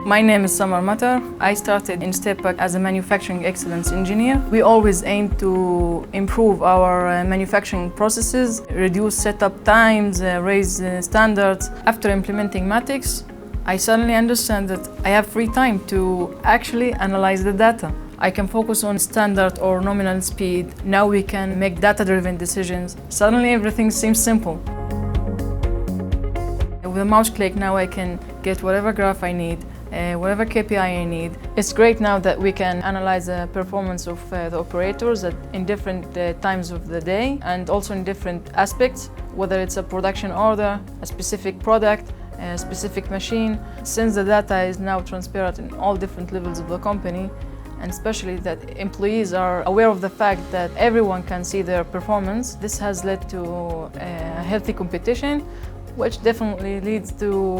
My name is Samar Mattar. I started in StePac as a manufacturing excellence engineer. We always aim to improve our manufacturing processes, reduce setup times, raise standards. After implementing Matics, I suddenly understand that I have free time to actually analyze the data. I can focus on standard or nominal speed. Now we can make data-driven decisions. Suddenly everything seems simple. With a mouse click now I can get whatever graph I need, whatever KPI I need. It's great now that we can analyze the performance of the operators in different times of the day and also in different aspects, whether it's a production order, a specific product, a specific machine. Since the data is now transparent in all different levels of the company, and especially that employees are aware of the fact that everyone can see their performance, this has led to a healthy competition, which definitely leads to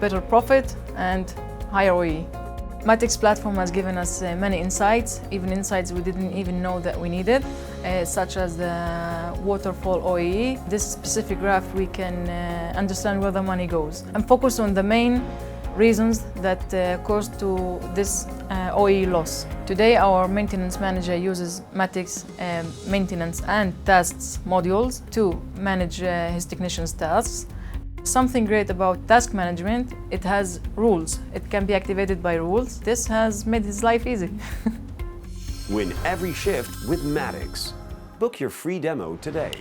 better profit and higher OEE. Matics platform has given us many insights, even insights we didn't even know that we needed, such as the waterfall OEE. This specific graph we can understand where the money goes and focus on the main reasons that caused to this OEE loss. Today our maintenance manager uses Matics maintenance and tasks modules to manage his technicians' tasks. Something great about task management, it has rules. It can be activated by rules. This has made his life easy. Win every shift with Matics. Book your free demo today.